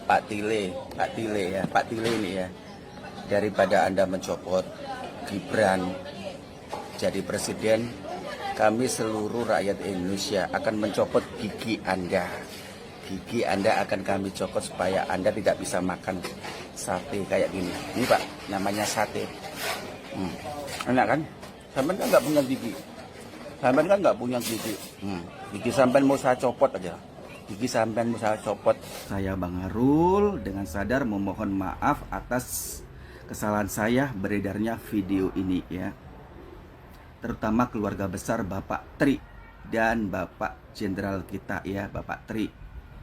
Pak Tile ini ya, daripada Anda mencopot Gibran jadi presiden, kami seluruh rakyat Indonesia akan mencopot gigi Anda. Gigi Anda akan kami copot supaya Anda tidak bisa makan sate kayak gini. Ini Pak, namanya sate. Enak kan? Sampai kan nggak punya gigi. Sampai kan nggak punya gigi. Gigi sampai mau saya copot aja. Gigi sampai mau saya copot. Saya Bang Arul dengan sadar memohon maaf atas kesalahan saya beredarnya video ini ya. Terutama keluarga besar Bapak Tri dan Bapak Jenderal kita ya, Bapak Tri,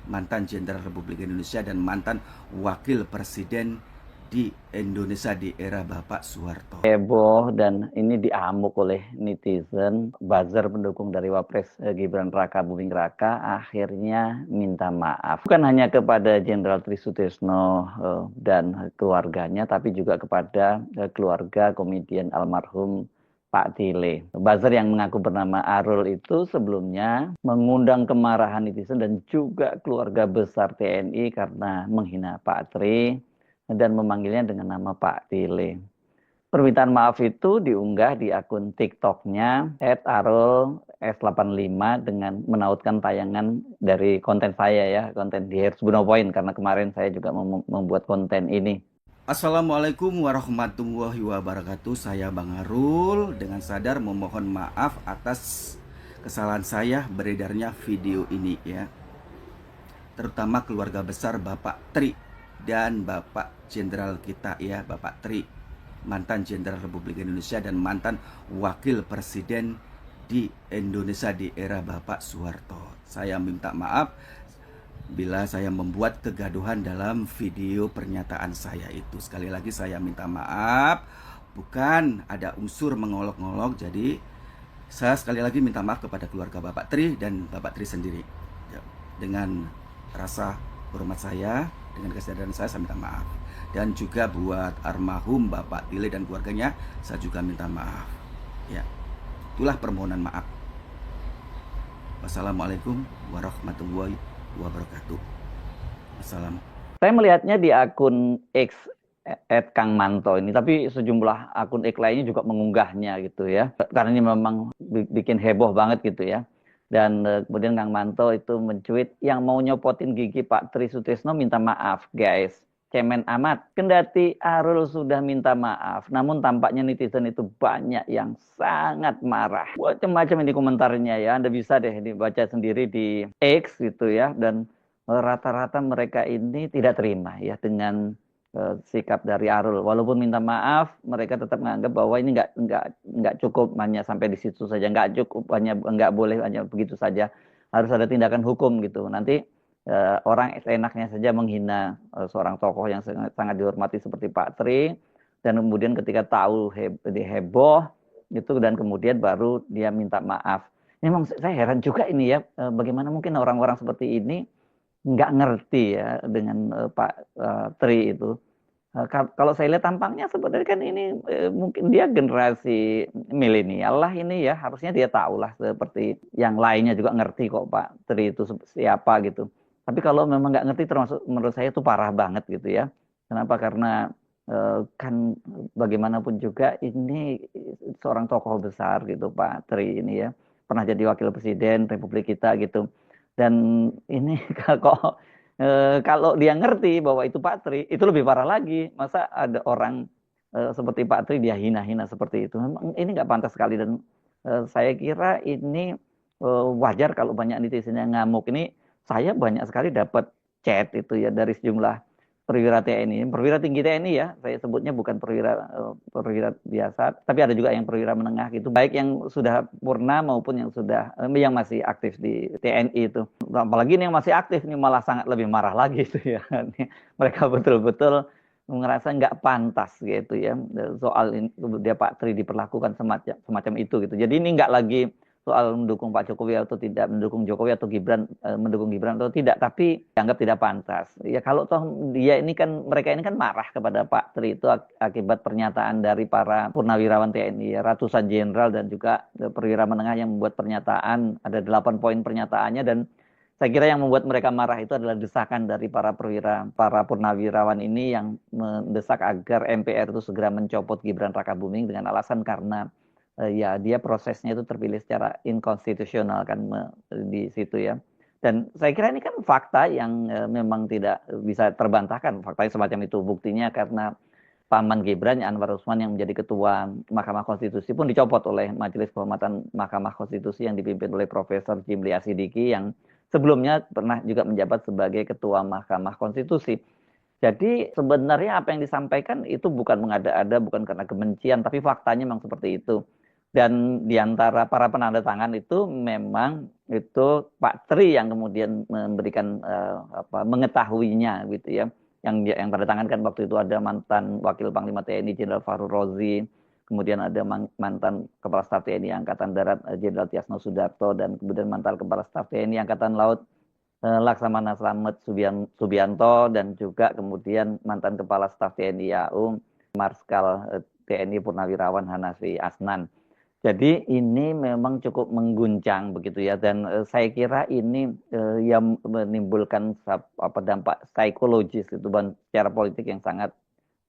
mantan Jenderal Republik Indonesia dan mantan Wakil Presiden di Indonesia di era Bapak Soeharto. Heboh dan ini diamuk oleh netizen. Buzzer pendukung dari Wapres Gibran Raka Buming Raka akhirnya minta maaf. Bukan hanya kepada Jenderal Tri Sutrisno dan keluarganya, tapi juga kepada keluarga komedian almarhum Pak Tile. Buzzer yang mengaku bernama Arul itu sebelumnya mengundang kemarahan netizen dan juga keluarga besar TNI karena menghina Pak Tri dan memanggilnya dengan nama Pak Tile. Permintaan maaf itu diunggah di akun TikTok-nya @arul_s85 dengan menautkan tayangan dari konten saya ya, konten di Hersbuno Point, karena kemarin saya juga membuat konten ini. Assalamualaikum warahmatullahi wabarakatuh. Saya Bang Arul dengan sadar memohon maaf atas kesalahan saya beredarnya video ini ya. Terutama keluarga besar Bapak Tri dan Bapak Jenderal kita ya, Bapak Tri, mantan Jenderal Republik Indonesia dan mantan Wakil Presiden di Indonesia di era Bapak Soeharto. Saya minta maaf bila saya membuat kegaduhan dalam video pernyataan saya itu. Sekali lagi saya minta maaf, bukan ada unsur mengolok-ngolok. Jadi saya sekali lagi minta maaf kepada keluarga Bapak Tri dan Bapak Tri sendiri ya. Dengan rasa hormat saya, dengan kesadaran saya minta maaf. Dan juga buat almarhum Bapak Tile dan keluarganya, saya juga minta maaf ya. Itulah permohonan maaf. Wassalamualaikum warahmatullahi wabarakatuh. Assalam. Saya melihatnya di akun X @kangmanto ini, tapi sejumlah akun X lainnya juga mengunggahnya gitu ya, karena ini memang bikin heboh banget gitu ya. Dan kemudian Kang Manto itu mencuit, yang mau nyopotin gigi Pak Tri Sutrisno minta maaf guys, cemen amat. Kendati Arul sudah minta maaf, namun tampaknya netizen itu banyak yang sangat marah. Macam-macam ini komentarnya ya, Anda bisa deh dibaca sendiri di X gitu ya. Dan rata-rata mereka ini tidak terima ya dengan sikap dari Arul. Walaupun minta maaf, mereka tetap menganggap bahwa ini nggak cukup hanya sampai di situ saja, nggak cukup hanya nggak boleh hanya begitu saja, harus ada tindakan hukum gitu. Nanti orang enaknya saja menghina seorang tokoh yang sangat dihormati seperti Pak Tri, dan kemudian ketika tahu heboh itu dan kemudian baru dia minta maaf. Memang saya heran juga ini ya, bagaimana mungkin orang-orang seperti ini nggak ngerti ya dengan Pak Tri itu. Kalau saya lihat tampangnya sebenarnya kan ini mungkin dia generasi milenial lah ini ya, harusnya dia tahu lah seperti yang lainnya juga ngerti kok Pak Tri itu siapa gitu. Tapi kalau memang nggak ngerti, termasuk menurut saya itu parah banget gitu ya. Kenapa? Karena kan bagaimanapun juga ini seorang tokoh besar gitu Pak Tri ini ya, pernah jadi wakil presiden Republik kita gitu. Dan ini kok kalau dia ngerti bahwa itu Pak Tri, itu lebih parah lagi. Masa ada orang seperti Pak Tri dia hina-hina seperti itu. Memang ini nggak pantas sekali. Dan saya kira ini wajar kalau banyak netizen yang ngamuk. Ini saya banyak sekali dapat chat itu ya dari sejumlah perwira TNI, perwira tinggi TNI ya, saya sebutnya bukan perwira biasa, tapi ada juga yang perwira menengah gitu, baik yang sudah purna maupun yang sudah yang masih aktif di TNI itu. Apalagi ini yang masih aktif ini malah sangat lebih marah lagi itu ya. Mereka betul-betul merasa nggak pantas gitu ya soal ini, dia Pak Tri diperlakukan semacam itu gitu. Jadi ini nggak lagi soal mendukung Pak Jokowi atau tidak mendukung Jokowi atau Gibran, mendukung Gibran atau tidak, tapi dianggap tidak pantas. Ya kalau toh dia ini kan, mereka ini kan marah kepada Pak Tri itu akibat pernyataan dari para purnawirawan TNI, ya, ratusan jenderal dan juga perwira menengah yang membuat pernyataan, ada 8 poin pernyataannya, dan Saya kira yang membuat mereka marah itu adalah desakan dari para purnawirawan ini yang mendesak agar MPR itu segera mencopot Gibran Rakabuming dengan alasan karena ya dia prosesnya itu terpilih secara inkonstitusional kan di situ ya. Dan saya kira ini kan fakta yang memang tidak bisa terbantahkan. Faktanya semacam itu. Buktinya karena paman Gibran, Anwar Usman yang menjadi ketua Mahkamah Konstitusi pun dicopot oleh Majelis Kehormatan Mahkamah Konstitusi yang dipimpin oleh Profesor Jimli Asidiki yang sebelumnya pernah juga menjabat sebagai ketua Mahkamah Konstitusi. Jadi sebenarnya apa yang disampaikan itu bukan mengada-ada, bukan karena kebencian, tapi faktanya memang seperti itu. Dan di antara para penanda tangan itu memang itu Pak Tri yang kemudian memberikan mengetahuinya gitu ya. Yang tanda tangan kan waktu itu ada mantan Wakil Panglima TNI Jenderal Fahru Rozi, kemudian ada mantan Kepala Staf TNI Angkatan Darat Jenderal Tiasno Sudarto, dan kemudian mantan Kepala Staf TNI Angkatan Laut Laksamana Slamet Subianto, dan juga kemudian mantan Kepala Staf TNI AU Marskal TNI Purnawirawan Hanafi Asnan. Jadi ini memang cukup mengguncang begitu ya, dan saya kira ini yang menimbulkan dampak psikologis itu secara politik yang sangat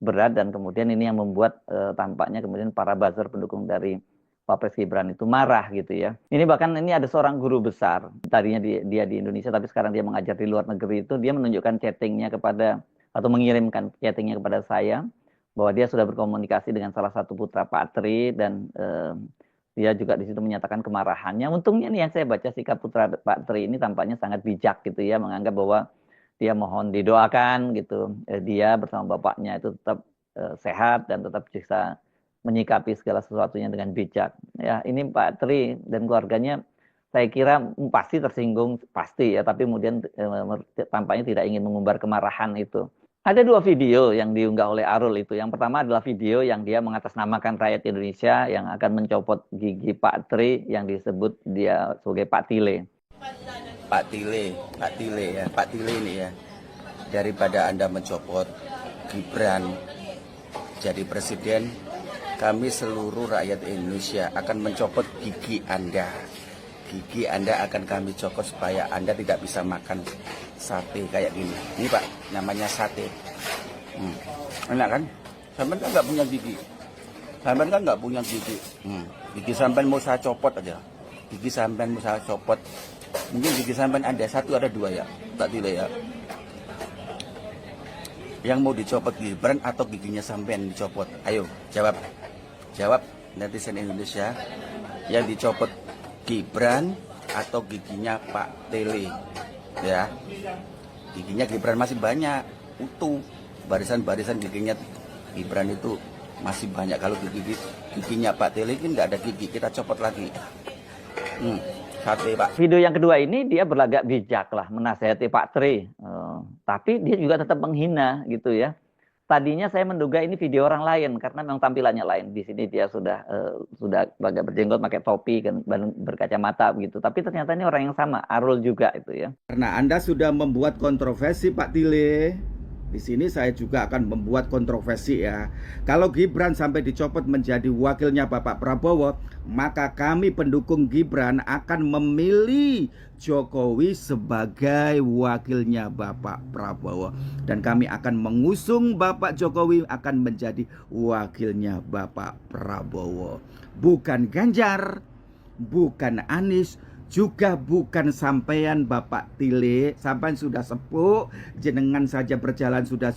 berat, dan kemudian ini yang membuat tampaknya kemudian para buzzer pendukung dari Wapres Gibran itu marah gitu ya. Ini bahkan ini ada seorang guru besar, tadinya dia di Indonesia tapi sekarang dia mengajar di luar negeri, itu dia menunjukkan chattingnya kepada atau mengirimkan chattingnya kepada saya bahwa dia sudah berkomunikasi dengan salah satu putra Pak Tri, dan dia juga di situ menyatakan kemarahannya. Untungnya nih yang saya baca sikap putra Pak Tri ini tampaknya sangat bijak gitu ya, menganggap bahwa dia mohon didoakan gitu. Dia bersama bapaknya itu tetap sehat dan tetap bisa menyikapi segala sesuatunya dengan bijak. Ya, ini Pak Tri dan keluarganya saya kira pasti tersinggung, pasti ya, tapi kemudian tampaknya tidak ingin mengumbar kemarahan itu. Ada dua video yang diunggah oleh Arul itu. Yang pertama adalah video yang dia mengatasnamakan rakyat Indonesia yang akan mencopot gigi Pak Tri yang disebut dia sebagai Pak Tile. Pak Tile ya, Pak Tile ini ya. Daripada Anda mencopot Gibran jadi presiden, kami seluruh rakyat Indonesia akan mencopot gigi Anda. Gigi Anda akan kami copot supaya Anda tidak bisa makan sate kayak gini. Ini Pak, namanya sate. Enak kan? Sampai kan nggak punya gigi. Sampai kan nggak punya gigi. Gigi sampai mau saya copot aja. Gigi sampai mau saya copot. Mungkin gigi sampai ada satu, ada dua ya. Tak Tile ya. Yang mau dicopot Gibran atau giginya sampean dicopot? Ayo, jawab. Jawab netizen Indonesia. Yang dicopot Gibran atau giginya Pak Tile? Ya, giginya Gibran masih banyak, utuh. Barisan-barisan giginya Gibran itu masih banyak. Kalau giginya Pak Tile ini nggak ada gigi, kita copot lagi. Sate Pak. Video yang kedua ini dia berlagak bijak lah menasihati Pak Tri, tapi dia juga tetap menghina gitu ya. Tadinya saya menduga ini video orang lain karena memang tampilannya lain. Di sini dia sudah agak berjenggot, pakai topi, kan, berkacamata begitu. Tapi ternyata ini orang yang sama, Arul juga itu ya. Karena Anda sudah membuat kontroversi Pak Tile, di sini saya juga akan membuat kontroversi ya. Kalau Gibran sampai dicopot menjadi wakilnya Bapak Prabowo, maka kami pendukung Gibran akan memilih Jokowi sebagai wakilnya Bapak Prabowo, dan kami akan mengusung Bapak Jokowi akan menjadi wakilnya Bapak Prabowo. Bukan Ganjar, bukan Anies, juga bukan sampean Bapak Tile. Sampean sudah sepuh, jenengan saja berjalan sudah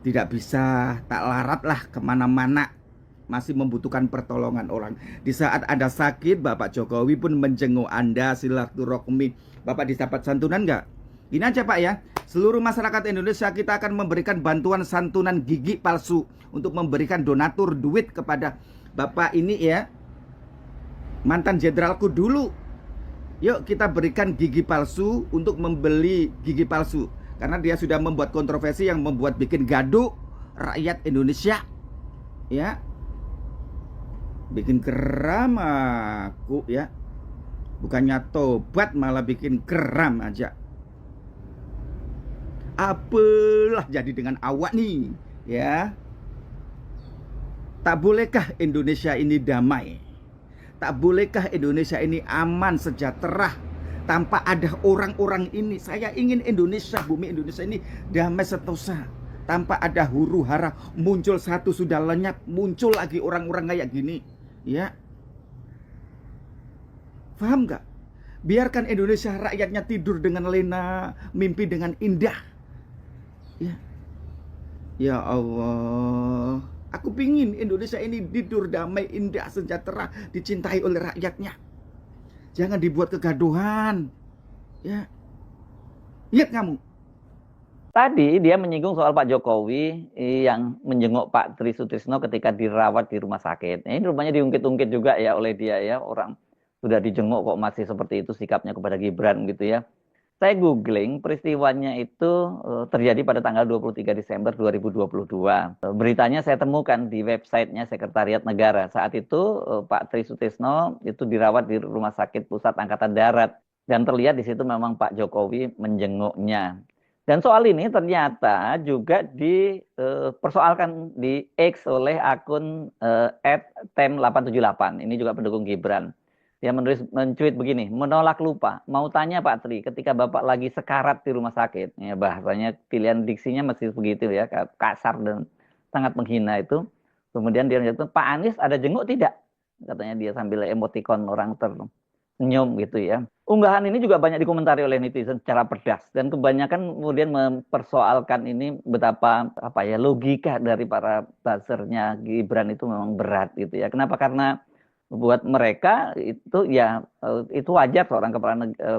tidak bisa, tak larat lah kemana-mana, masih membutuhkan pertolongan orang. Di saat Anda sakit, Bapak Jokowi pun menjenguk Anda, silaturahmi. Bapak didapat santunan nggak? Ini aja Pak ya, seluruh masyarakat Indonesia kita akan memberikan bantuan santunan gigi palsu untuk memberikan donatur duit kepada Bapak ini ya, mantan jenderalku dulu. Yuk kita berikan gigi palsu untuk membeli gigi palsu, karena dia sudah membuat kontroversi yang membuat bikin gaduh rakyat Indonesia ya, bikin geram aku ya. Bukannya tobat malah bikin geram aja. Apalah jadi dengan awak nih ya. Tak bolehkah Indonesia ini damai? Tak bolehkah Indonesia ini aman, sejahtera? tanpa ada orang-orang ini. Saya ingin Indonesia, bumi Indonesia ini damai sentosa, tanpa ada huru hara. Muncul satu sudah lenyap, muncul lagi orang-orang kayak gini, ya. Paham nggak? Biarkan Indonesia rakyatnya tidur dengan lena, mimpi dengan indah, ya. Ya Allah, aku pingin Indonesia ini tidur damai, indah, sejahtera, dicintai oleh rakyatnya. Jangan dibuat kegaduhan, ya. Lihat kamu. Tadi dia menyinggung soal Pak Jokowi yang menjenguk Pak Tri Sutrisno ketika dirawat di rumah sakit. Ini rupanya diungkit-ungkit juga ya oleh dia ya, orang sudah dijenguk kok masih seperti itu sikapnya kepada Gibran gitu ya. Saya googling peristiwanya itu terjadi pada tanggal 23 Desember 2022. Beritanya saya temukan di websitenya Sekretariat Negara. Saat itu Pak Tri Sutrisno itu dirawat di Rumah Sakit Pusat Angkatan Darat. Dan terlihat di situ memang Pak Jokowi menjenguknya. Dan soal ini ternyata juga dipersoalkan di X oleh akun @tem878. Ini juga pendukung Gibran. Dia mencuit begini, menolak lupa. Mau tanya Pak Tri, ketika Bapak lagi sekarat di rumah sakit, ya bahasanya pilihan diksinya masih begitu ya, kasar dan sangat menghina itu. Kemudian dia menjawab, Pak Anies ada jenguk tidak? Katanya dia sambil emotikon orang tersenyum gitu ya. Unggahan ini juga banyak dikomentari oleh netizen secara pedas dan kebanyakan kemudian mempersoalkan ini betapa apa ya logika dari para buzzernya Gibran itu memang berat gitu ya. Kenapa? Karena buat mereka itu ya itu wajar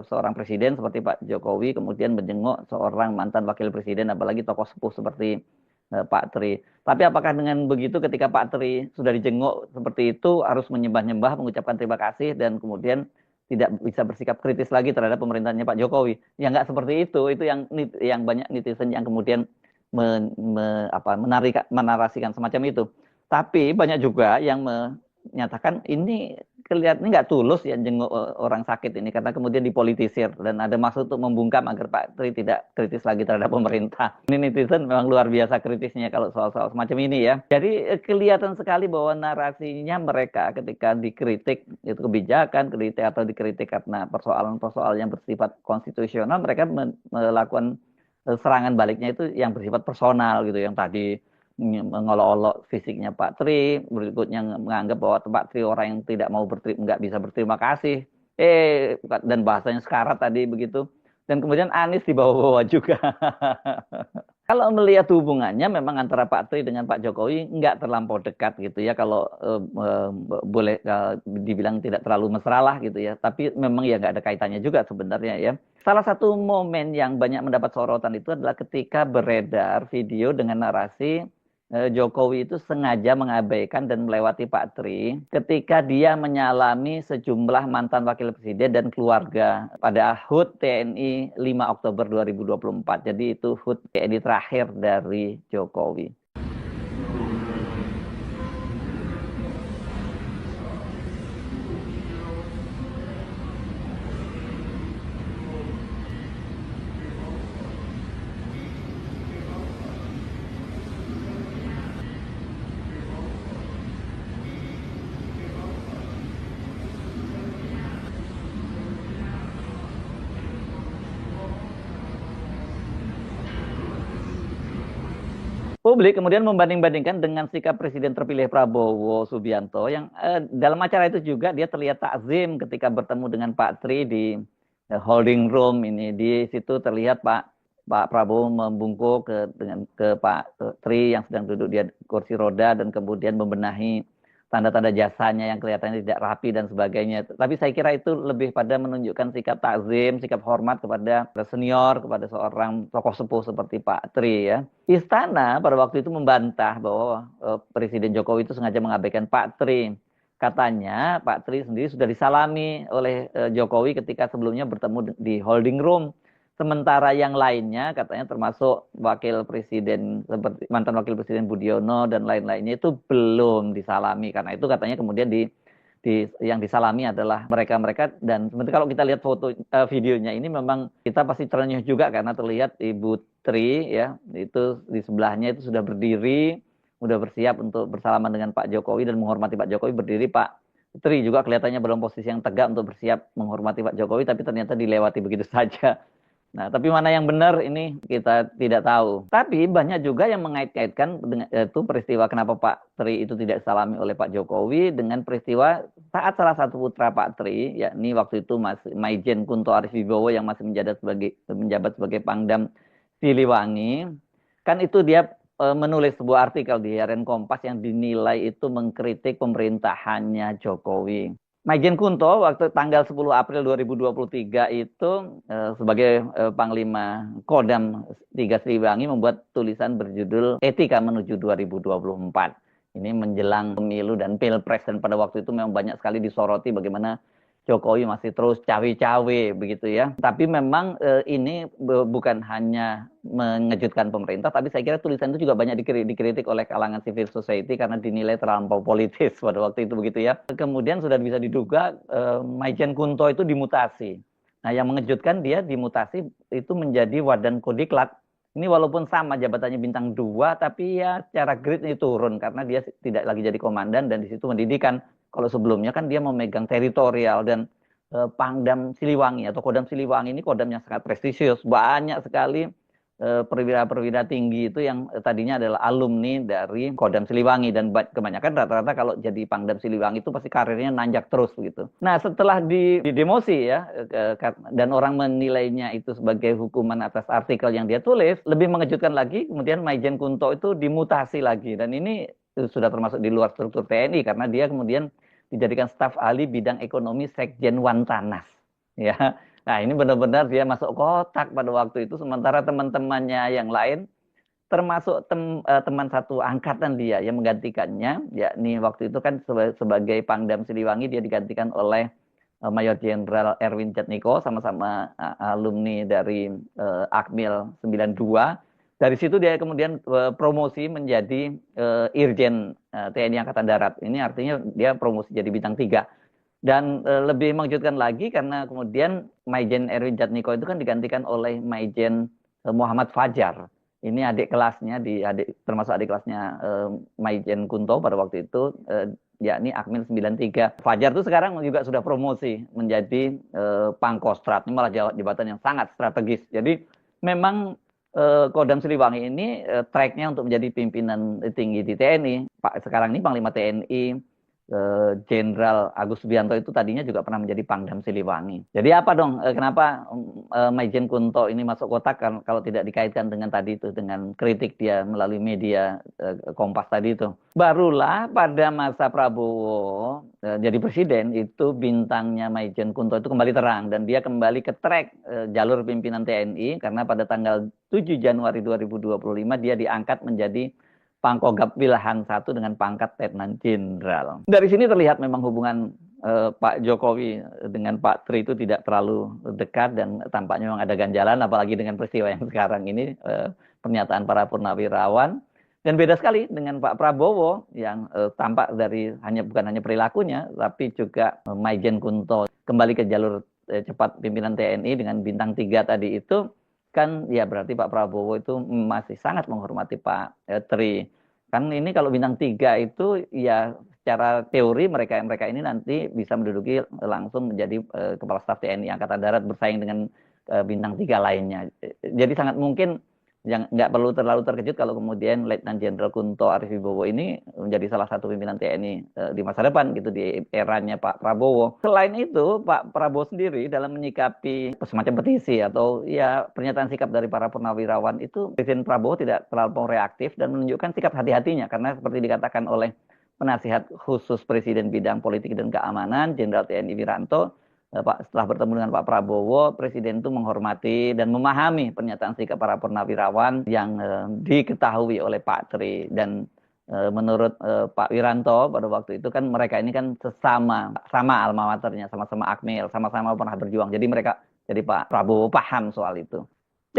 seorang presiden seperti Pak Jokowi kemudian menjenguk seorang mantan wakil presiden apalagi tokoh sepuh seperti Pak Tri. Tapi apakah dengan begitu ketika Pak Tri sudah dijenguk seperti itu harus menyembah-nyembah mengucapkan terima kasih dan kemudian tidak bisa bersikap kritis lagi terhadap pemerintahnya Pak Jokowi? Ya nggak seperti itu. Itu yang banyak netizen yang kemudian menarasikan semacam itu. Tapi banyak juga yang menyatakan ini kelihatannya nggak tulus ya jenguk orang sakit ini karena kemudian dipolitisir dan ada maksud untuk membungkam agar Pak Tri tidak kritis lagi terhadap pemerintah. Ini netizen memang luar biasa kritisnya kalau soal-soal semacam ini ya. Jadi kelihatan sekali bahwa narasinya mereka ketika dikritik itu kebijakan, kritik atau dikritik karena persoalan-persoalan yang bersifat konstitusional, mereka melakukan serangan baliknya itu yang bersifat personal gitu, yang tadi mengolok-olok fisiknya Pak Tri, berikutnya menganggap bahwa Pak Tri orang yang tidak mau nggak bisa berterima kasih, dan bahasanya sekarat tadi begitu, dan kemudian Anies dibawa-bawa juga. Kalau melihat hubungannya memang antara Pak Tri dengan Pak Jokowi nggak terlampau dekat gitu ya, kalau boleh dibilang tidak terlalu mesra lah gitu ya, tapi memang ya nggak ada kaitannya juga sebenarnya ya. Salah satu momen yang banyak mendapat sorotan itu adalah ketika beredar video dengan narasi Jokowi itu sengaja mengabaikan dan melewati Pak Tri ketika dia menyalami sejumlah mantan wakil presiden dan keluarga pada HUT TNI 5 Oktober 2024. Jadi itu HUT TNI terakhir dari Jokowi. Publik kemudian membanding-bandingkan dengan sikap Presiden terpilih Prabowo Subianto yang dalam acara itu juga dia terlihat takzim ketika bertemu dengan Pak Tri di holding room ini. Di situ terlihat Pak Prabowo membungkuk ke Pak Tri yang sedang duduk di kursi roda dan kemudian membenahi tanda-tanda jasanya yang kelihatannya tidak rapi dan sebagainya. Tapi saya kira itu lebih pada menunjukkan sikap takzim, sikap hormat kepada senior, kepada seorang tokoh sepuh seperti Pak Tri ya. Istana pada waktu itu membantah bahwa Presiden Jokowi itu sengaja mengabaikan Pak Tri. Katanya Pak Tri sendiri sudah disalami oleh Jokowi ketika sebelumnya bertemu di holding room. Sementara yang lainnya katanya termasuk wakil presiden seperti mantan wakil presiden Budiono dan lain-lainnya itu belum disalami, karena itu katanya kemudian yang disalami adalah mereka-mereka. Dan sebenarnya kalau kita lihat foto videonya ini memang kita pasti terenyuh juga karena terlihat Ibu Tri ya itu di sebelahnya itu sudah berdiri, sudah bersiap untuk bersalaman dengan Pak Jokowi dan menghormati Pak Jokowi, berdiri Pak Tri juga kelihatannya dalam posisi yang tegak untuk bersiap menghormati Pak Jokowi, tapi ternyata dilewati begitu saja. Nah, tapi mana yang benar ini kita tidak tahu. Tapi banyak juga yang mengait-kaitkan dengan itu peristiwa kenapa Pak Tri itu tidak disalami oleh Pak Jokowi dengan peristiwa saat salah satu putra Pak Tri, yakni waktu itu Mas Maijen Kunto Aris Wibowo yang masih menjabat sebagai Pangdam Siliwangi, kan itu dia menulis sebuah artikel di harian Kompas yang dinilai itu mengkritik pemerintahannya Jokowi. Maijen Kunto waktu tanggal 10 April 2023 itu sebagai Panglima Kodam 3 Siliwangi membuat tulisan berjudul Etika Menuju 2024. Ini menjelang pemilu dan pilpres, dan pada waktu itu memang banyak sekali disoroti bagaimana Jokowi masih terus cawe-cawe begitu ya. Tapi memang ini bukan hanya mengejutkan pemerintah, tapi saya kira tulisan itu juga banyak dikritik oleh kalangan civil society karena dinilai terlampau politis pada waktu itu begitu ya. Kemudian sudah bisa diduga Maijen Kunto itu dimutasi. Nah, yang mengejutkan dia dimutasi itu menjadi Wadan Kodiklat. Ini walaupun sama jabatannya bintang 2, tapi ya secara grade ini turun karena dia tidak lagi jadi komandan dan di situ mendidikan. Kalau sebelumnya kan dia memegang teritorial dan Pangdam Siliwangi atau Kodam Siliwangi ini kodam yang sangat prestisius. Banyak sekali perwira-perwira tinggi itu yang tadinya adalah alumni dari Kodam Siliwangi, dan kebanyakan rata-rata kalau jadi Pangdam Siliwangi itu pasti karirnya nanjak terus begitu. Nah, setelah didemosi ya dan orang menilainya itu sebagai hukuman atas artikel yang dia tulis, lebih mengejutkan lagi kemudian Maijen Kunto itu dimutasi lagi, dan ini sudah termasuk di luar struktur TNI karena dia kemudian dijadikan staf ahli bidang ekonomi Sekjen Wantanas ya. Nah, ini benar-benar dia masuk kotak pada waktu itu, sementara teman-temannya yang lain termasuk teman satu angkatan dia yang menggantikannya, yakni waktu itu kan sebagai Pangdam Siliwangi dia digantikan oleh Mayor Jenderal Erwin Jatniko, sama-sama alumni dari Akmil 92. Dari situ dia kemudian promosi menjadi Irjen TNI Angkatan Darat. Ini artinya dia promosi jadi bintang 3. Dan lebih mengejutkan lagi karena kemudian Maijen Erwin Jatniko itu kan digantikan oleh Maijen Muhammad Fajar. Ini adik kelasnya, termasuk adik kelasnya Maijen Kunto pada waktu itu, yakni Akmil 93. Fajar itu sekarang juga sudah promosi menjadi Pangkostrat. Ini malah jabatan yang sangat strategis. Jadi memang Kodam Siliwangi ini tracknya untuk menjadi pimpinan tinggi di TNI. Sekarang ini Panglima TNI Jenderal Agus Subianto itu tadinya juga pernah menjadi Pangdam Siliwangi. Jadi apa dong? Kenapa Maijen Kunto ini masuk kotak kalau tidak dikaitkan dengan tadi itu, dengan kritik dia melalui media Kompas tadi itu? Barulah pada masa Prabowo jadi presiden itu bintangnya Maijen Kunto itu kembali terang dan dia kembali ke track jalur pimpinan TNI karena pada tanggal 7 Januari 2025 dia diangkat menjadi Pangkogap Wilhan 1 dengan pangkat Letnan Jenderal. Dari sini terlihat memang hubungan Pak Jokowi dengan Pak Tri itu tidak terlalu dekat dan tampaknya memang ada ganjalan, apalagi dengan peristiwa yang sekarang ini, pernyataan para purnawirawan. Dan beda sekali dengan Pak Prabowo yang tampak dari bukan hanya perilakunya, tapi juga Maijen Kunto kembali ke jalur cepat pimpinan TNI dengan bintang 3 tadi itu, kan ya berarti Pak Prabowo itu masih sangat menghormati Pak Tri. Kan ini kalau bintang 3 itu ya secara teori mereka ini nanti bisa menduduki langsung menjadi Kepala Staf TNI Angkatan Darat bersaing dengan bintang 3 lainnya. Jadi sangat mungkin yang nggak perlu terlalu terkejut kalau kemudian Letnan Jenderal Kunto Aris Wibowo ini menjadi salah satu pimpinan TNI di masa depan gitu di eranya Pak Prabowo. Selain itu, Pak Prabowo sendiri dalam menyikapi semacam petisi atau ya pernyataan sikap dari para purnawirawan itu, Presiden Prabowo tidak terlalu reaktif dan menunjukkan sikap hati-hatinya karena seperti dikatakan oleh penasihat khusus Presiden bidang politik dan keamanan Jenderal TNI Wiranto, setelah bertemu dengan Pak Prabowo, Presiden itu menghormati dan memahami pernyataan sikap para purnawirawan yang diketahui oleh Pak Tri. Dan menurut Pak Wiranto pada waktu itu kan mereka ini kan sama alma maternya, sama-sama Akmil, sama-sama pernah berjuang. Jadi Pak Prabowo paham soal itu.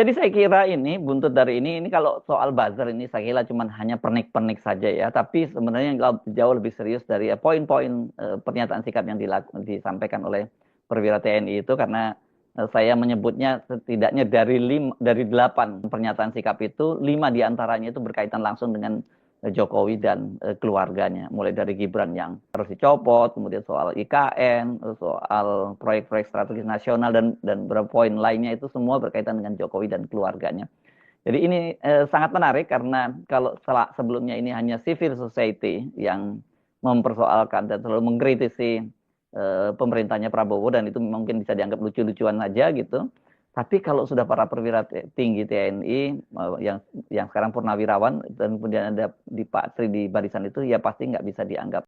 Jadi saya kira ini buntut dari ini kalau soal buzzer ini saya kira cuma hanya pernik-pernik saja ya. Tapi sebenarnya jauh lebih serius dari poin-poin pernyataan sikap yang disampaikan oleh perwira TNI itu, karena saya menyebutnya setidaknya dari 8 pernyataan sikap itu, 5 diantaranya itu berkaitan langsung dengan Jokowi dan keluarganya, mulai dari Gibran yang harus dicopot, kemudian soal IKN, soal proyek-proyek strategis nasional dan beberapa poin lainnya, itu semua berkaitan dengan Jokowi dan keluarganya. Jadi ini sangat menarik karena kalau sebelumnya ini hanya civil society yang mempersoalkan dan selalu mengkritisi pemerintahnya Prabowo, dan itu mungkin bisa dianggap lucu-lucuan saja gitu. Tapi kalau sudah para perwira tinggi TNI yang sekarang purnawirawan dan kemudian ada di Pak Tri di barisan itu, ya pasti nggak bisa dianggap